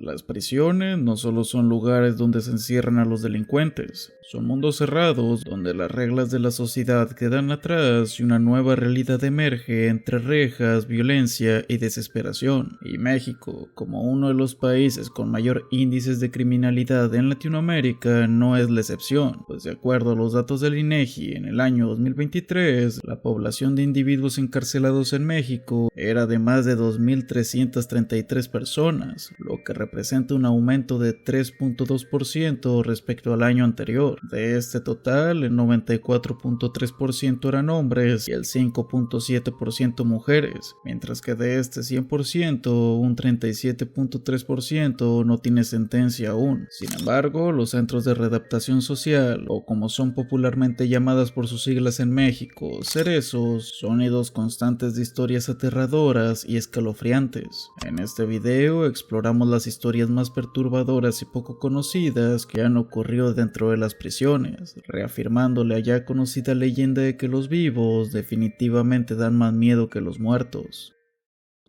Las prisiones no solo son lugares donde se encierran a los delincuentes, son mundos cerrados donde las reglas de la sociedad quedan atrás y una nueva realidad emerge entre rejas, violencia y desesperación. Y México, como uno de los países con mayor índices de criminalidad en Latinoamérica, no es la excepción, pues de acuerdo a los datos del INEGI, en el año 2023, la población de individuos encarcelados en México era de más de 2.333 personas, lo que representa un aumento de 3.2% respecto al año anterior. De este total, el 94.3% eran hombres y el 5.7% mujeres, mientras que de este 100%, un 37.3% no tiene sentencia aún. Sin embargo, los centros de readaptación social, o como son popularmente llamadas por sus siglas en México, cerezos, son sonidos constantes de historias aterradoras y escalofriantes. En este video exploramos las historias más perturbadoras y poco conocidas que han ocurrido dentro de las prisiones, reafirmando la ya conocida leyenda de que los vivos definitivamente dan más miedo que los muertos.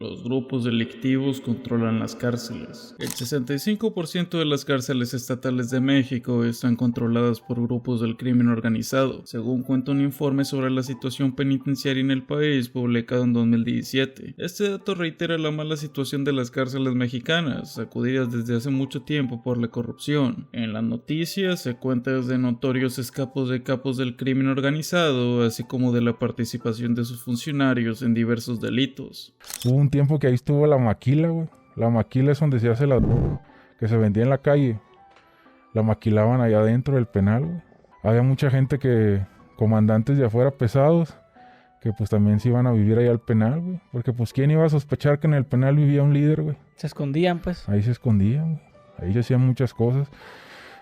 Los grupos delictivos controlan las cárceles. El 65% de las cárceles estatales de México están controladas por grupos del crimen organizado, según cuenta un informe sobre la situación penitenciaria en el país publicado en 2017. Este dato reitera la mala situación de las cárceles mexicanas, sacudidas desde hace mucho tiempo por la corrupción. En las noticias se cuenta desde notorios escapos de capos del crimen organizado, así como de la participación de sus funcionarios en diversos delitos. Hubo un tiempo que ahí estuvo la maquila, güey. La maquila es donde se hace la droga que se vendía en la calle. La maquilaban allá adentro del penal, güey. Había mucha gente que, comandantes de afuera pesados, que pues también se iban a vivir allá al penal, güey. Porque pues quién iba a sospechar que en el penal vivía un líder, güey. Se escondían, pues. Ahí se escondían, güey. Ahí se hacían muchas cosas.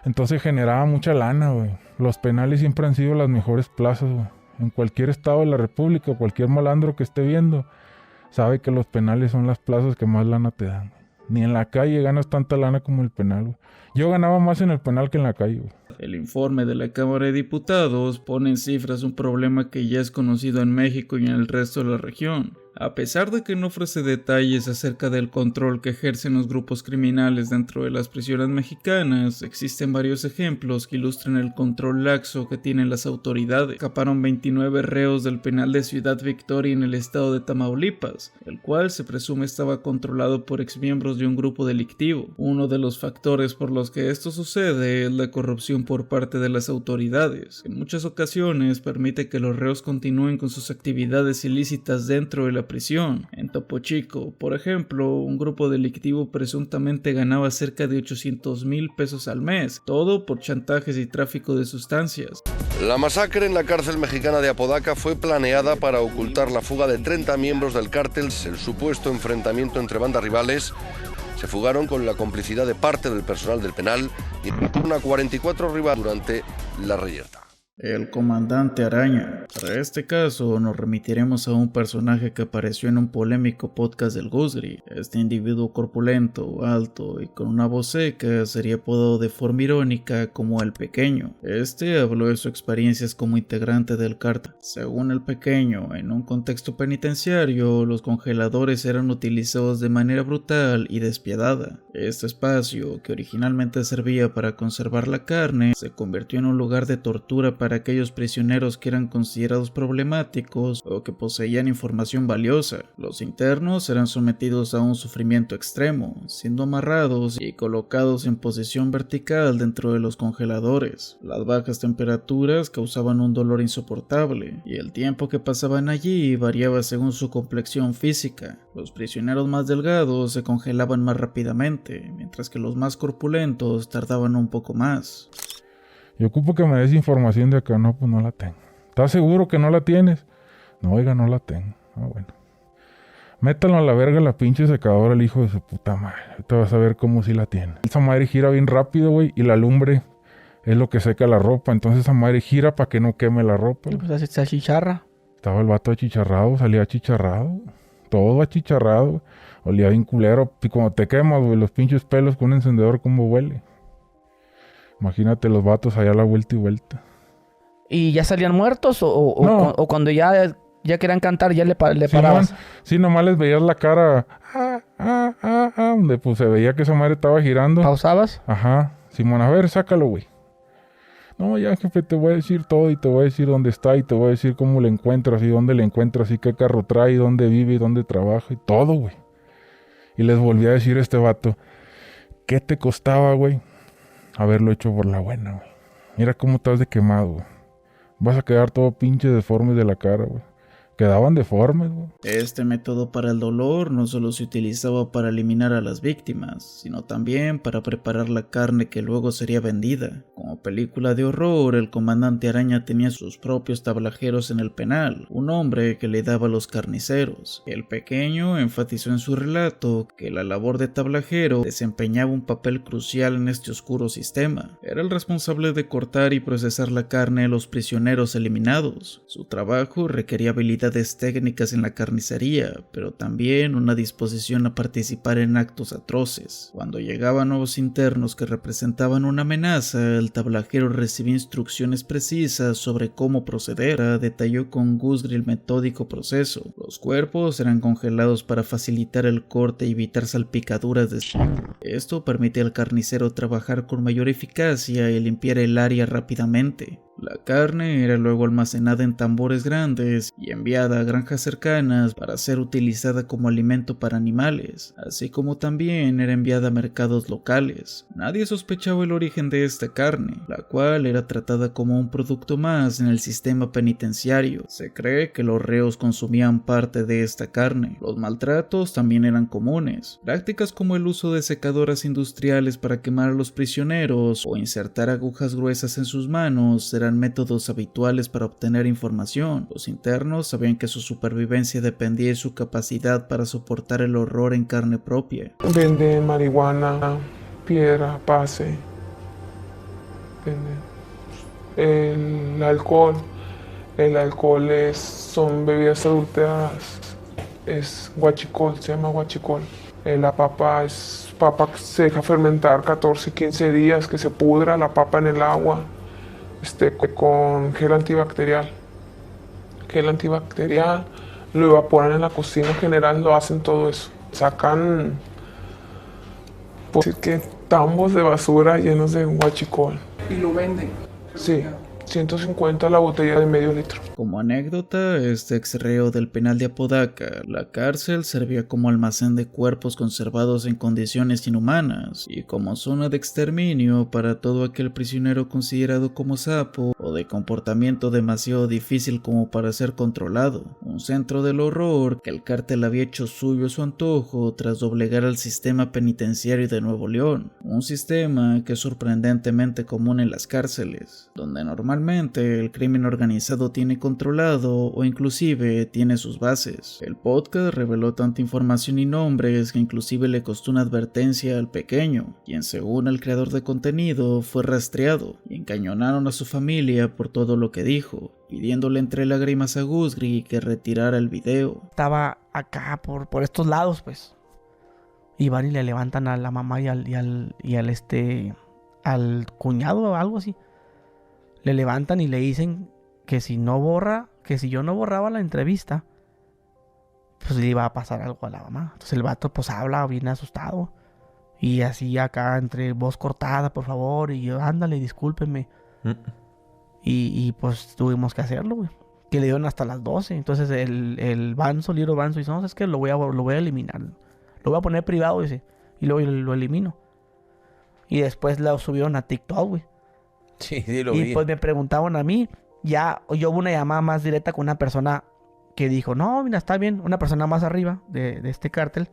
Entonces generaba mucha lana, güey. Los penales siempre han sido las mejores plazas, güey. En cualquier estado de la república, cualquier malandro que esté viendo, sabe que los penales son las plazas que más lana te dan. Ni en la calle ganas tanta lana como en el penal, güey. Yo ganaba más en el penal que en la calle, güey. El informe de la Cámara de Diputados pone en cifras un problema que ya es conocido en México y en el resto de la región. A pesar de que no ofrece detalles acerca del control que ejercen los grupos criminales dentro de las prisiones mexicanas, existen varios ejemplos que ilustran el control laxo que tienen las autoridades. Escaparon 29 reos del penal de Ciudad Victoria en el estado de Tamaulipas, el cual se presume estaba controlado por exmiembros de un grupo delictivo. Uno de los factores por los que esto sucede es la corrupción por parte de las autoridades, que en muchas ocasiones permite que los reos continúen con sus actividades ilícitas dentro de la prisión. En Topo Chico, por ejemplo, un grupo delictivo presuntamente ganaba cerca de 800,000 pesos al mes, todo por chantajes y tráfico de sustancias. La masacre en la cárcel mexicana de Apodaca fue planeada para ocultar la fuga de 30 miembros del cártel. El supuesto enfrentamiento entre bandas rivales se fugaron con la complicidad de parte del personal del penal y mataron a 44 rivales durante la reyerta. El comandante Araña. Para este caso nos remitiremos a un personaje que apareció en un polémico podcast del Gusgri. Este individuo corpulento, alto y con una voz seca sería apodado de forma irónica como El Pequeño. Este habló de sus experiencias como integrante del cártel. Según El Pequeño, en un contexto penitenciario, los congeladores eran utilizados de manera brutal y despiadada. Este espacio, que originalmente servía para conservar la carne, se convirtió en un lugar de tortura para aquellos prisioneros que eran considerados problemáticos o que poseían información valiosa. Los internos eran sometidos a un sufrimiento extremo, siendo amarrados y colocados en posición vertical dentro de los congeladores. Las bajas temperaturas causaban un dolor insoportable y el tiempo que pasaban allí variaba según su complexión física. Los prisioneros más delgados se congelaban más rápidamente, mientras que los más corpulentos tardaban un poco más. Yo ocupo que me des información de acá. No, pues no la tengo. ¿Estás seguro que no la tienes? No, oiga, no la tengo. Ah, bueno. Métalo a la verga la pinche secadora, el hijo de su puta madre. Ahorita vas a ver cómo sí la tiene. Esa madre gira bien rápido, güey, y la lumbre es lo que seca la ropa. Entonces esa madre gira para que no queme la ropa. Y pues así se achicharra. Estaba el vato achicharrado, salía achicharrado. Todo achicharrado. Olía bien culero. Y como te quemas, güey, los pinches pelos con un encendedor, ¿cómo huele? Imagínate los vatos allá a la vuelta y vuelta. ¿Y ya salían muertos? ¿O, no. o cuando ya querían cantar ya le parabas? Sí, nomás les veías la cara. donde pues se veía que esa madre estaba girando. ¿Pausabas? Ajá. Simón, a ver, sácalo, güey. No, ya, jefe, te voy a decir todo y te voy a decir dónde está y te voy a decir cómo le encuentras y dónde le encuentras y qué carro trae y dónde vive y dónde trabaja y todo, güey. Y les volví a decir a este vato, ¿qué te costaba, güey, haberlo hecho por la buena, güey? Mira cómo estás de quemado, güey. Vas a quedar todo pinche deforme de la cara, güey. Quedaban deformes, güey. Este método para el dolor no solo se utilizaba para eliminar a las víctimas, sino también para preparar la carne que luego sería vendida. Como película de horror, el comandante Araña tenía sus propios tablajeros en el penal, un hombre que le daba a los carniceros. El pequeño enfatizó en su relato que la labor de tablajero desempeñaba un papel crucial en este oscuro sistema. Era el responsable de cortar y procesar la carne de los prisioneros eliminados. Su trabajo requería habilidades técnicas en la carnicería, pero también una disposición a participar en actos atroces. Cuando llegaban nuevos internos que representaban una amenaza, el tablajero recibía instrucciones precisas sobre cómo proceder. Detalló con Gusgri el metódico proceso. Los cuerpos eran congelados para facilitar el corte y evitar salpicaduras de sangre. Esto permitía al carnicero trabajar con mayor eficacia y limpiar el área rápidamente. La carne era luego almacenada en tambores grandes y enviada a granjas cercanas para ser utilizada como alimento para animales, así como también era enviada a mercados locales. Nadie sospechaba el origen de esta carne, la cual era tratada como un producto más en el sistema penitenciario. Se cree que los reos consumían parte de esta carne. Los maltratos también eran comunes. Prácticas como el uso de secadoras industriales para quemar a los prisioneros o insertar agujas gruesas en sus manos eran métodos habituales para obtener información. Los internos sabían que su supervivencia dependía de su capacidad para soportar el horror en carne propia. Venden marihuana, piedra, pase. Venden el alcohol. El alcohol son bebidas adulteradas. Es guachicol, se llama guachicol. La papa es papa que se deja fermentar 14, 15 días, que se pudra la papa en el agua. Con gel antibacterial. Lo evaporan en la cocina general, lo hacen todo eso. Sacan, por decir que tambos de basura llenos de guachicol. ¿Y lo venden? Sí, 150 la botella de medio litro. Como anécdota, este exreo del penal de Apodaca, la cárcel servía como almacén de cuerpos conservados en condiciones inhumanas y como zona de exterminio para todo aquel prisionero considerado como sapo o de comportamiento demasiado difícil como para ser controlado. Un centro del horror que el cártel había hecho suyo a su antojo tras doblegar al sistema penitenciario de Nuevo León, un sistema que es sorprendentemente común en las cárceles, donde normalmente el crimen organizado tiene controlado o inclusive tiene sus bases. El podcast reveló tanta información y nombres que inclusive le costó una advertencia al pequeño, quien según el creador de contenido fue rastreado y encañonaron a su familia por todo lo que dijo, pidiéndole entre lágrimas a Gusgri que retirara el video. Estaba acá por estos lados, pues. Y van y le levantan a la mamá y al cuñado o algo así. Le levantan y le dicen que si yo no borraba la entrevista, pues le iba a pasar algo a la mamá. Entonces el vato pues habla bien asustado. Y así acá entre voz cortada, por favor. Y yo, ándale, discúlpenme. Y pues tuvimos que hacerlo, güey. Que le dieron hasta las 12. Entonces el Liro Banzo dice, no, es que lo voy a eliminar. Lo voy a poner privado, dice. Y luego lo elimino. Y después lo subieron a TikTok, güey. Sí, lo y vi. pues me preguntaban a mí. Ya yo hubo una llamada más directa con una persona que dijo, no, mira, está bien. Una persona más arriba de este cártel.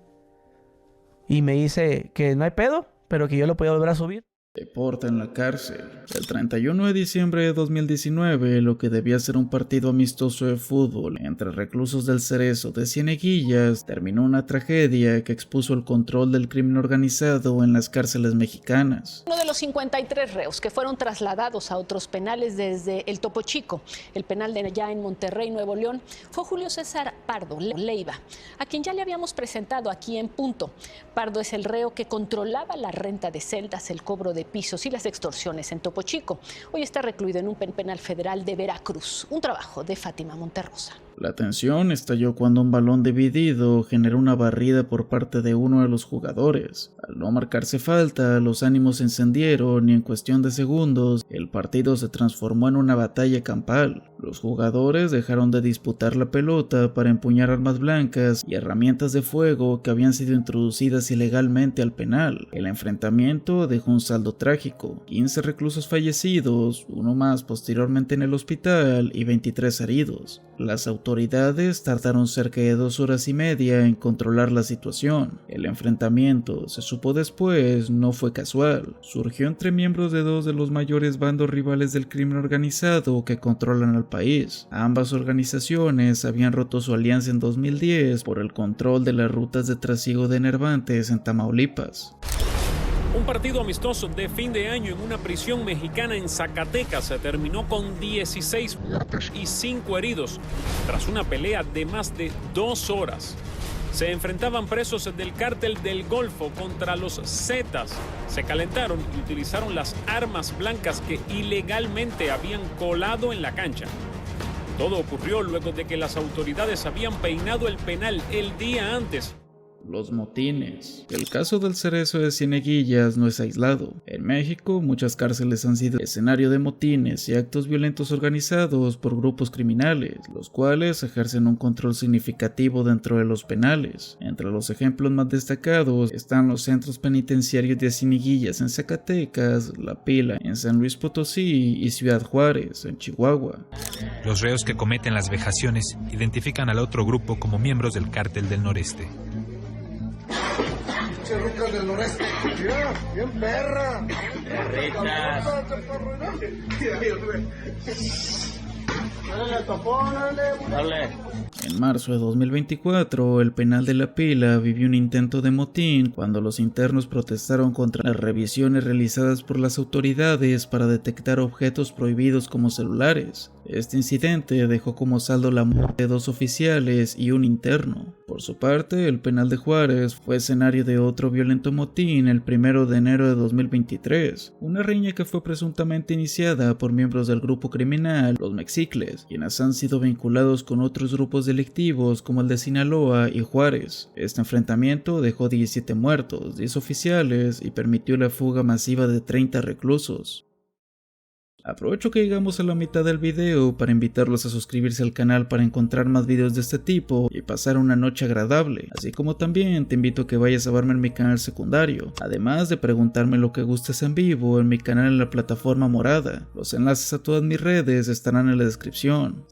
Y me dice que no hay pedo, pero que yo lo podía volver a subir. Deporte en la cárcel. El 31 de diciembre de 2019, lo que debía ser un partido amistoso de fútbol entre reclusos del Cerezo de Cieneguillas, terminó una tragedia que expuso el control del crimen organizado en las cárceles mexicanas. Uno de los 53 reos que fueron trasladados a otros penales desde el Topo Chico, el penal de allá en Monterrey, Nuevo León, fue Julio César Pardo Leiva, a quien ya le habíamos presentado aquí en Punto. Pardo es el reo que controlaba la renta de celdas, el cobro de pisos y las extorsiones en Topo Chico. Hoy está recluido en un penal federal de Veracruz. Un trabajo de Fátima Monterrosa. La tensión estalló cuando un balón dividido generó una barrida por parte de uno de los jugadores. Al no marcarse falta, los ánimos se encendieron y en cuestión de segundos, el partido se transformó en una batalla campal. Los jugadores dejaron de disputar la pelota para empuñar armas blancas y herramientas de fuego que habían sido introducidas ilegalmente al penal. El enfrentamiento dejó un saldo trágico: 15 reclusos fallecidos, uno más posteriormente en el hospital y 23 heridos. Las autoridades tardaron cerca de 2 horas y media en controlar la situación. El enfrentamiento, se supo después, no fue casual. Surgió entre miembros de dos de los mayores bandos rivales del crimen organizado que controlan al país. Ambas organizaciones habían roto su alianza en 2010 por el control de las rutas de trasiego de enervantes en Tamaulipas. Un partido amistoso de fin de año en una prisión mexicana en Zacatecas se terminó con 16 y 5 heridos tras una pelea de más de 2 horas. Se enfrentaban presos del cártel del Golfo contra los Zetas. Se calentaron y utilizaron las armas blancas que ilegalmente habían colado en la cancha. Todo ocurrió luego de que las autoridades habían peinado el penal el día antes. Los motines. El caso del Cerezo de Cieneguillas no es aislado. En México, muchas cárceles han sido escenario de motines y actos violentos organizados por grupos criminales, los cuales ejercen un control significativo dentro de los penales. Entre los ejemplos más destacados están los centros penitenciarios de Cieneguillas en Zacatecas, La Pila en San Luis Potosí y Ciudad Juárez en Chihuahua. Los reos que cometen las vejaciones identifican al otro grupo como miembros del Cártel del Noreste. Rucas del noreste. Mira, bien perra. En marzo de 2024, el penal de La Pila vivió un intento de motín cuando los internos protestaron contra las revisiones realizadas por las autoridades para detectar objetos prohibidos como celulares. Este incidente dejó como saldo la muerte de 2 oficiales y un interno. Por su parte, el penal de Juárez fue escenario de otro violento motín el 1 de enero de 2023, una riña que fue presuntamente iniciada por miembros del grupo criminal Los Mexicles, quienes han sido vinculados con otros grupos delictivos como el de Sinaloa y Juárez. Este enfrentamiento dejó 17 muertos, 10 oficiales y permitió la fuga masiva de 30 reclusos. Aprovecho que llegamos a la mitad del video para invitarlos a suscribirse al canal para encontrar más videos de este tipo y pasar una noche agradable, así como también te invito a que vayas a verme en mi canal secundario, además de preguntarme lo que gustes en vivo en mi canal en la plataforma morada. Los enlaces a todas mis redes estarán en la descripción.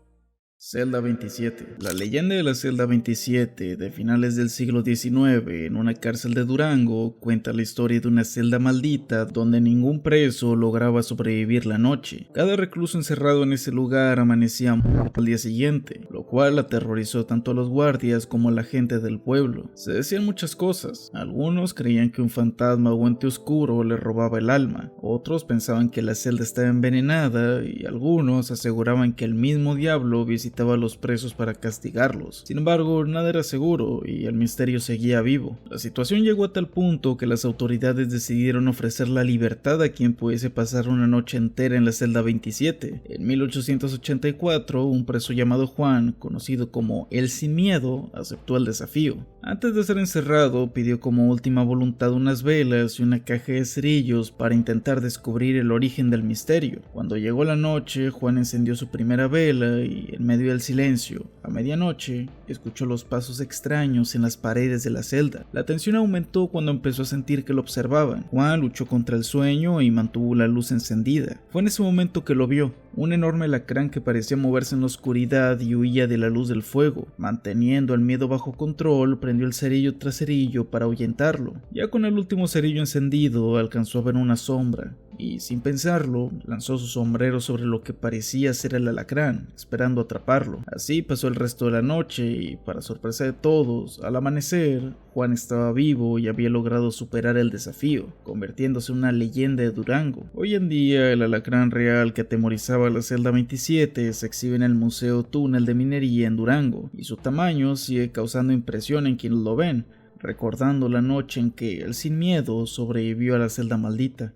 Celda 27. La leyenda de la Celda 27 de finales del siglo XIX en una cárcel de Durango cuenta la historia de una celda maldita donde ningún preso lograba sobrevivir la noche. Cada recluso encerrado en ese lugar amanecía muerto al día siguiente, lo cual aterrorizó tanto a los guardias como a la gente del pueblo. Se decían muchas cosas. Algunos creían que un fantasma o ente oscuro le robaba el alma, otros pensaban que la celda estaba envenenada y algunos aseguraban que el mismo diablo visitaba a los presos para castigarlos. Sin embargo, nada era seguro y el misterio seguía vivo. La situación llegó a tal punto que las autoridades decidieron ofrecer la libertad a quien pudiese pasar una noche entera en la celda 27. En 1884, un preso llamado Juan, conocido como El Sin Miedo, aceptó el desafío. Antes de ser encerrado, pidió como última voluntad unas velas y una caja de cerillos para intentar descubrir el origen del misterio. Cuando llegó la noche, Juan encendió su primera vela y en medio del silencio, a medianoche, escuchó los pasos extraños en las paredes de la celda. La tensión aumentó cuando empezó a sentir que lo observaban. Juan luchó contra el sueño y mantuvo la luz encendida. Fue en ese momento que lo vio, un enorme alacrán que parecía moverse en la oscuridad y huía de la luz del fuego. Manteniendo el miedo bajo control, prendió el cerillo tras cerillo para ahuyentarlo. Ya con el último cerillo encendido, alcanzó a ver una sombra y, sin pensarlo, lanzó su sombrero sobre lo que parecía ser el alacrán, esperando atraparlo. Así pasó el resto de la noche y, para sorpresa de todos, al amanecer, Juan estaba vivo y había logrado superar el desafío, convirtiéndose en una leyenda de Durango. Hoy en día, el alacrán real que atemorizaba a la celda 27 se exhibe en el Museo Túnel de Minería en Durango, y su tamaño sigue causando impresión en quienes lo ven, recordando la noche en que el Sin Miedo sobrevivió a la celda maldita.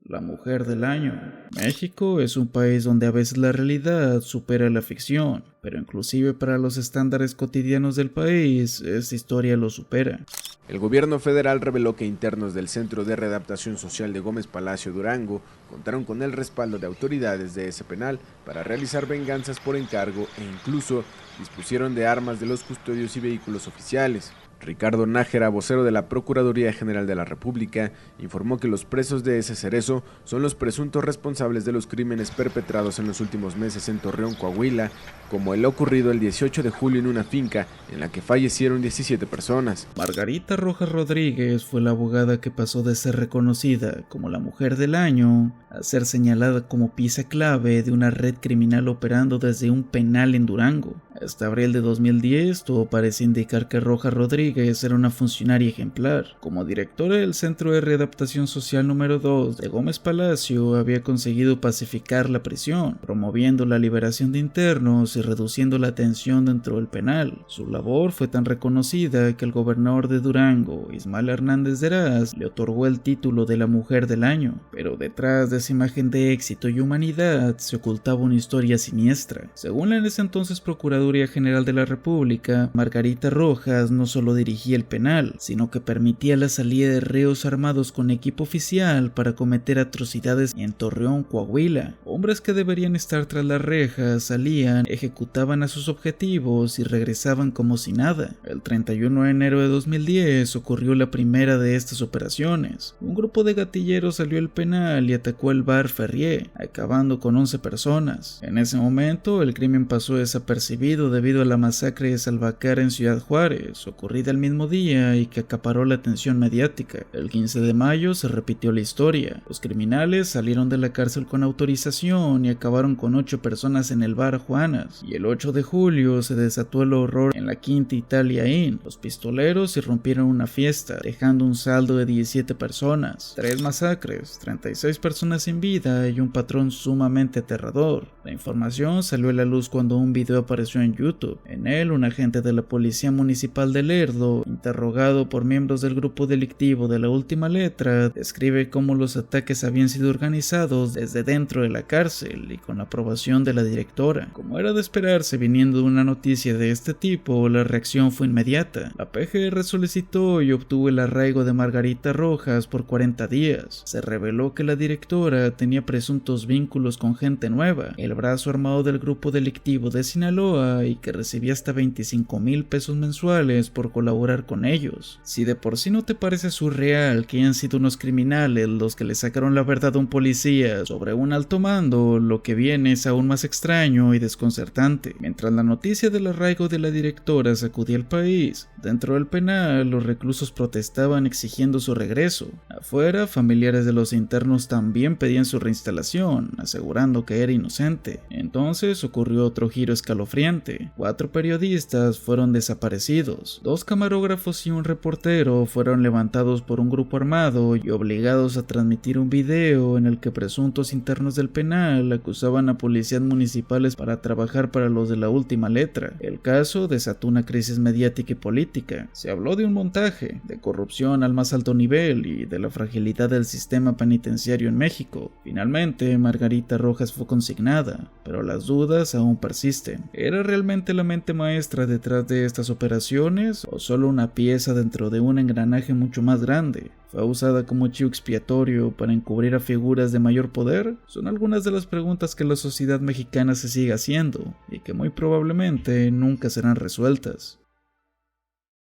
La mujer del año. México es un país donde a veces la realidad supera la ficción, pero inclusive para los estándares cotidianos del país, esta historia lo supera. El gobierno federal reveló que internos del Centro de Readaptación Social de Gómez Palacio, Durango, contaron con el respaldo de autoridades de ese penal para realizar venganzas por encargo e incluso dispusieron de armas de los custodios y vehículos oficiales. Ricardo Nájera, vocero de la Procuraduría General de la República, informó que los presos de ese cerezo son los presuntos responsables de los crímenes perpetrados en los últimos meses en Torreón, Coahuila, como el ocurrido el 18 de julio en una finca en la que fallecieron 17 personas. Margarita Rojas Rodríguez fue la abogada que pasó de ser reconocida como la mujer del año a ser señalada como pieza clave de una red criminal operando desde un penal en Durango. Hasta abril de 2010, todo parece indicar que Rojas Rodríguez era una funcionaria ejemplar. Como directora del Centro de Readaptación Social número 2 de Gómez Palacio, había conseguido pacificar la prisión, promoviendo la liberación de internos y reduciendo la tensión dentro del penal. Su labor fue tan reconocida que el gobernador de Durango, Ismael Hernández de Eraz, le otorgó el título de la mujer del año. Pero detrás de esa imagen de éxito y humanidad se ocultaba una historia siniestra. Según la en ese entonces Procuraduría General de la República, Margarita Rojas no solo dirigía el penal, sino que permitía la salida de reos armados con equipo oficial para cometer atrocidades en Torreón, Coahuila. Hombres que deberían estar tras las rejas salían, ejecutaban a sus objetivos y regresaban como si nada. El 31 de enero de 2010 ocurrió la primera de estas operaciones. Un grupo de gatilleros salió al penal y atacó el bar Ferrier, acabando con 11 personas. En ese momento, el crimen pasó desapercibido debido a la masacre de Salvacar en Ciudad Juárez, ocurrida el mismo día y que acaparó la atención mediática. El 15 de mayo se repitió la historia. Los criminales salieron de la cárcel con autorización y acabaron con 8 personas en el bar Juanas. Y el 8 de julio se desató el horror en la Quinta Italia Inn. Los pistoleros irrumpieron una fiesta, dejando un saldo de 17 personas, 3 masacres, 36 personas sin vida y un patrón sumamente aterrador. La información salió a la luz cuando un video apareció en YouTube. En él, un agente de la Policía Municipal de Lerdo, interrogado por miembros del grupo delictivo de la última letra, describe cómo los ataques habían sido organizados desde dentro de la cárcel y con la aprobación de la directora. Como era de esperarse viniendo de una noticia de este tipo, la reacción fue inmediata. La PGR solicitó y obtuvo el arraigo de Margarita Rojas por 40 días. Se reveló que la directora tenía presuntos vínculos con gente nueva, el brazo armado del grupo delictivo de Sinaloa, y que recibía hasta 25,000 pesos mensuales por colaborar con ellos. Si de por sí no te parece surreal que hayan sido unos criminales los que le sacaron la verdad a un policía sobre un alto mando, lo que viene es aún más extraño y desconcertante. Mientras la noticia del arraigo de la directora sacudía el país, dentro del penal los reclusos protestaban exigiendo su regreso. Afuera, familiares de los internos también pedían su reinstalación, asegurando que era inocente. Entonces ocurrió otro giro escalofriante. 4 periodistas fueron desaparecidos. 2 camarógrafos y un reportero fueron levantados por un grupo armado y obligados a transmitir un video en el que presuntos internos del penal acusaban a policías municipales para trabajar para los de la última letra. El caso desató una crisis mediática y política. Se habló de un montaje, de corrupción al más alto nivel y de la fragilidad del sistema penitenciario en México. Finalmente, Margarita Rojas fue consignada, pero las dudas aún persisten. ¿Era realmente la mente maestra detrás de estas operaciones o solo una pieza dentro de un engranaje mucho más grande? ¿Fue usada como chivo expiatorio para encubrir a figuras de mayor poder? Son algunas de las preguntas que la sociedad mexicana se sigue haciendo y que muy probablemente nunca serán resueltas.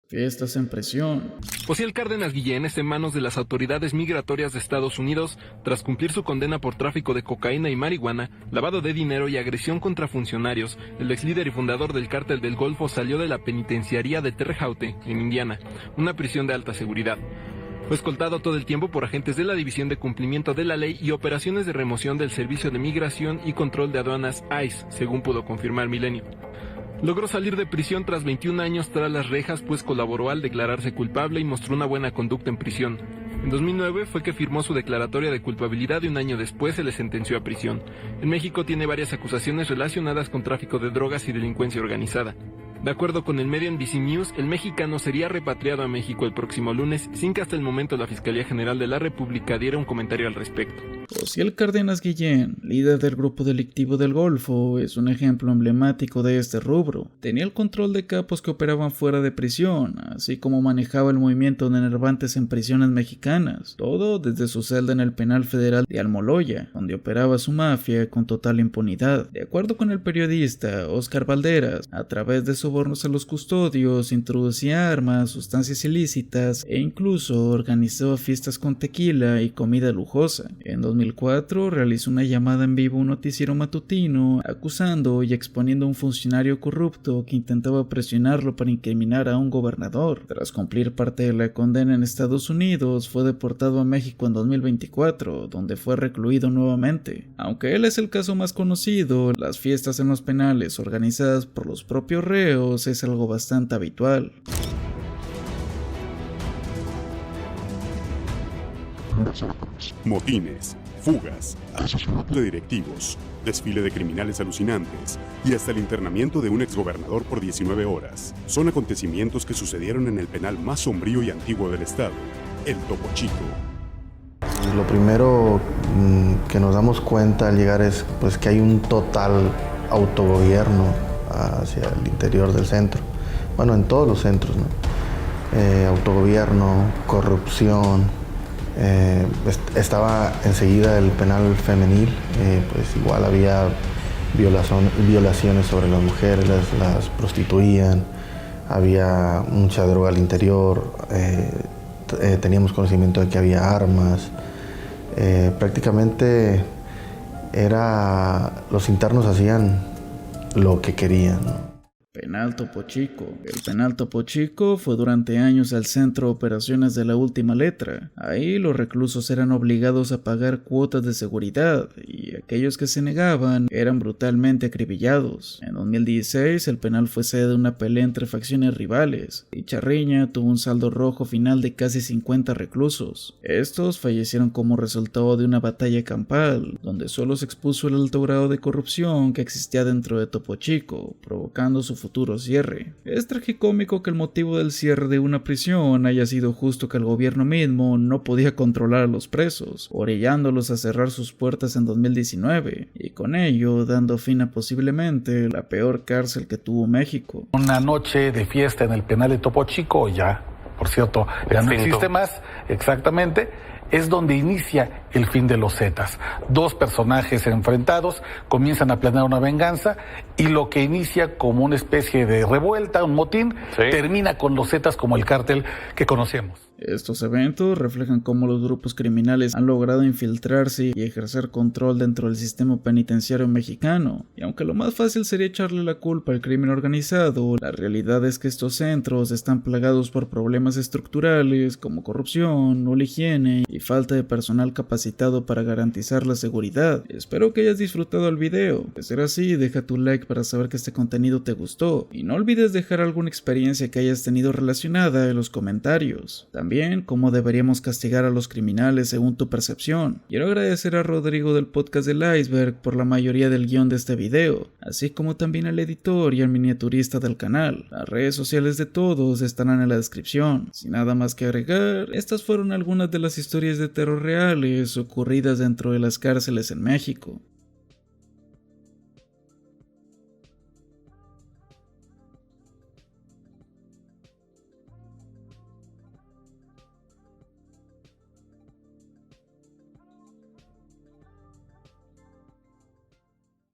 Fiestas en prisión. Osiel Cárdenas Guillén está en manos de las autoridades migratorias de Estados Unidos tras cumplir su condena por tráfico de cocaína y marihuana, lavado de dinero y agresión contra funcionarios. El ex líder y fundador del Cártel del Golfo salió de la penitenciaría de Terre Haute, en Indiana, una prisión de alta seguridad. Fue escoltado todo el tiempo por agentes de la División de Cumplimiento de la Ley y Operaciones de Remoción del Servicio de Migración y Control de Aduanas ICE, según pudo confirmar Milenio. Logró salir de prisión tras 21 años tras las rejas, pues colaboró al declararse culpable y mostró una buena conducta en prisión. En 2009 fue que firmó su declaratoria de culpabilidad y un año después se le sentenció a prisión. En México tiene varias acusaciones relacionadas con tráfico de drogas y delincuencia organizada. De acuerdo con el medio NBC News, el mexicano sería repatriado a México el próximo lunes, sin que hasta el momento la Fiscalía General de la República diera un comentario al respecto. Osiel Cárdenas Guillén, líder del grupo delictivo del Golfo, es un ejemplo emblemático de este rubro. Tenía el control de capos que operaban fuera de prisión, así como manejaba el movimiento de enervantes en prisiones mexicanas, todo desde su celda en el penal federal de Almoloya, donde operaba su mafia con total impunidad. De acuerdo con el periodista Óscar Valderas, a través de sobornos a los custodios, introducía armas, sustancias ilícitas e incluso organizó fiestas con tequila y comida lujosa. En 2004 realizó una llamada en vivo a un noticiero matutino acusando y exponiendo a un funcionario corrupto que intentaba presionarlo para incriminar a un gobernador. Tras cumplir parte de la condena en Estados Unidos, fue deportado a México en 2024, donde fue recluido nuevamente. Aunque él es el caso más conocido, las fiestas en los penales organizadas por los propios reos es algo bastante habitual. Motines, fugas, asesinato de directivos, desfile de criminales alucinantes y hasta el internamiento de un exgobernador por 19 horas. Son acontecimientos que sucedieron en el penal más sombrío y antiguo del estado, el Topo Chico. Lo primero que nos damos cuenta al llegar es pues, que hay un total autogobierno hacia el interior del centro. Bueno, en todos los centros, ¿no? Autogobierno, corrupción. Estaba enseguida el penal femenil, pues igual había violaciones sobre las mujeres, las prostituían, había mucha droga al interior, teníamos conocimiento de que había armas, prácticamente los internos hacían lo que querían, ¿no? Penal Topo Chico. El penal Topo Chico fue durante años el centro de operaciones de la última letra. Ahí los reclusos eran obligados a pagar cuotas de seguridad y aquellos que se negaban eran brutalmente acribillados. En 2016 el penal fue sede de una pelea entre facciones rivales. Dicha riña tuvo un saldo rojo final de casi 50 reclusos. Estos fallecieron como resultado de una batalla campal, donde solo se expuso el alto grado de corrupción que existía dentro de Topo Chico, provocando su futuro cierre. Es tragicómico que el motivo del cierre de una prisión haya sido justo que el gobierno mismo no podía controlar a los presos, orillándolos a cerrar sus puertas en 2019, y con ello dando fin a posiblemente la peor cárcel que tuvo México. Una noche de fiesta en el penal de Topo Chico, ya, por cierto, ya no existe más, exactamente. Es donde inicia el fin de los Zetas. Dos personajes enfrentados comienzan a planear una venganza y lo que inicia como una especie de revuelta, un motín, termina con los Zetas como el cártel que conocemos. Estos eventos reflejan cómo los grupos criminales han logrado infiltrarse y ejercer control dentro del sistema penitenciario mexicano. Y aunque lo más fácil sería echarle la culpa al crimen organizado, la realidad es que estos centros están plagados por problemas estructurales como corrupción, nula higiene y falta de personal capacitado para garantizar la seguridad. Espero que hayas disfrutado el video. De ser así, deja tu like para saber que este contenido te gustó. Y no olvides dejar alguna experiencia que hayas tenido relacionada en los comentarios. También cómo deberíamos castigar a los criminales según tu percepción. Quiero agradecer a Rodrigo del podcast del Iceberg por la mayoría del guión de este video, así como también al editor y al miniaturista del canal. Las redes sociales de todos estarán en la descripción. Sin nada más que agregar, estas fueron algunas de las historias de terror reales ocurridas dentro de las cárceles en México.